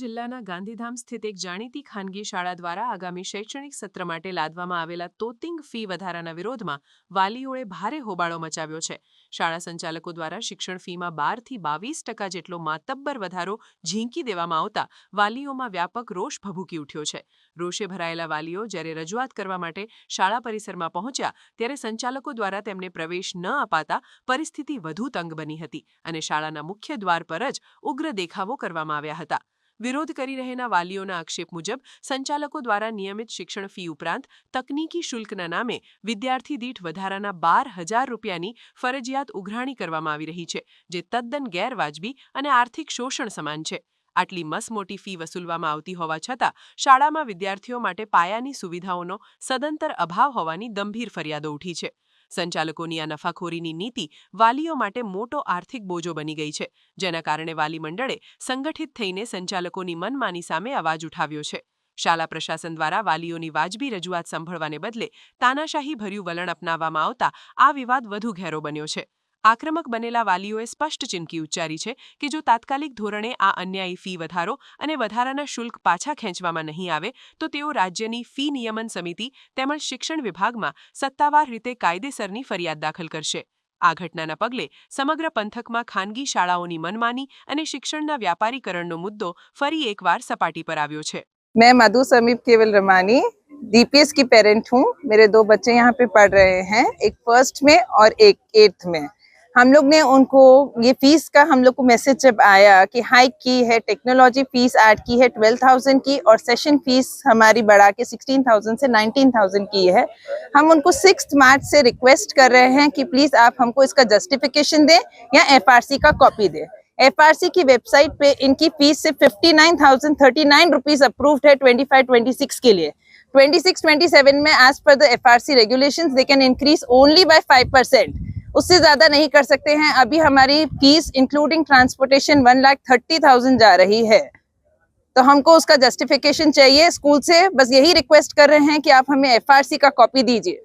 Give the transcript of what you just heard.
જિલ્લાના ગાંધીધામ સ્થિત એક જાણીતી ખાનગી શાળા દ્વારા આગામી શૈક્ષણિક સત્ર માટે લાદવામાં આવેલા તોતિંગ ફી વધારાના વિરોધમાં વાલીઓએ ભારે હોબાળો મચાવ્યો છે. શાળા સંચાલકો દ્વારા શિક્ષણ ફીમાં 12 થી 22% જેટલો માતબ્બર વધારો ઝીંકી દેવામાં આવતા વાલીઓમાં વ્યાપક રોષ ભભૂકી ઉઠ્યો છે. રોષે ભરાયેલા વાલીઓ જ્યારે રજૂઆત કરવા માટે શાળા પરિસરમાં પહોંચ્યા ત્યારે સંચાલકો દ્વારા તેમને પ્રવેશ ન અપાતા પરિસ્થિતિ વધુ તંગ બની હતી અને શાળાના મુખ્ય દ્વાર પર જ ઉગ્ર દેખાવો કરવામાં આવ્યા હતા. વિરોધ કરી રહેલા વાલીઓના આક્ષેપ મુજબ સંચાલકો દ્વારા નિયમિત શિક્ષણ ફી ઉપરાંત તકનીકી શુલ્કના નામે વિદ્યાર્થી દીઠ વધારાના 12,000 રૂપિયાની ફરજિયાત ઉઘરાણી કરવામાં આવી રહી છે, જે તદ્દન ગેરવાજબી અને આર્થિક શોષણ સમાન છે. આટલી મસમોટી ફી વસૂલવામાં આવતી હોવા છતાં શાળામાં વિદ્યાર્થીઓ માટે પાયાની સુવિધાઓનો સદંતર અભાવ હોવાની ગંભીર ફરિયાદો ઉઠી છે. સંચાલકોની આ નફાખોરીની નીતિ વાલીઓ માટે મોટો આર્થિક બોજો બની ગઈ છે, જેના કારણે વાલી મંડળે સંગઠિત થઈને સંચાલકોની મનમાની સામે અવાજ ઉઠાવ્યો છે. શાળા પ્રશાસન દ્વારા વાલીઓની વાજબી રજૂઆત સાંભળવાને બદલે તાનાશાહી ભર્યું વલણ અપનાવવામાં આવતા આ વિવાદ વધુ ઘેરો બન્યો છે. આક્રમક બનેલા વાલીઓએ સ્પષ્ટ ચીમકી ઉચ્ચારી છે કે જો તાત્કાલિક ધોરણે આ અન્યાયી ફી વધારો અને વધારાના શુલ્ક પાછા ખેંચવામાં નહીં આવે તો તેઓ રાજ્યની ફી નિયમન સમિતિ તેમજ શિક્ષણ વિભાગમાં સત્તાવાર રીતે કાયદેસરની ફરિયાદ દાખલ કરશે. આ ઘટનાના પગલે સમગ્ર પંથકમાં ખાનગી શાળાઓની મનમાની અને શિક્ષણના વ્યાપારીકરણનો મુદ્દો ફરી એકવાર સપાટી પર આવ્યો છે. मैं मधु समीप केवल रमानी डीपीएस की पेरेंट हूँ. मेरे 2 बच्चे यहाँ पे पढ़ रहे हैं, एक फर्स्ट में और एक 8th में. हम लोग ने उनको ये फीस का हम लोग को मैसेज जब आया कि हाइक की है, टेक्नोलॉजी फीस ऐड की है 12,000 की और सेशन फीस हमारी बढ़ा के 16,000 से 19,000 की है. हम उनको 6 मार्च से रिक्वेस्ट कर रहे हैं कि प्लीज़ आप हमको इसका जस्टिफिकेशन दें या एफआरसी का कॉपी दें. एफआरसी की वेबसाइट पे इनकी फीस सिर्फ 59,039 रुपीज अप्रूव्ड है 25-26 के लिए. 26-27 में as per the FRC regulations they can increase only by 5%. उससे ज़्यादा नहीं कर सकते हैं. अभी हमारी फीस इंक्लूडिंग ट्रांसपोर्टेशन 1,30,000 जा रही है. तो हमको उसका जस्टिफिकेशन चाहिए स्कूल से. बस यही रिक्वेस्ट कर रहे हैं कि आप हमें एफआरसी का कॉपी दीजिए.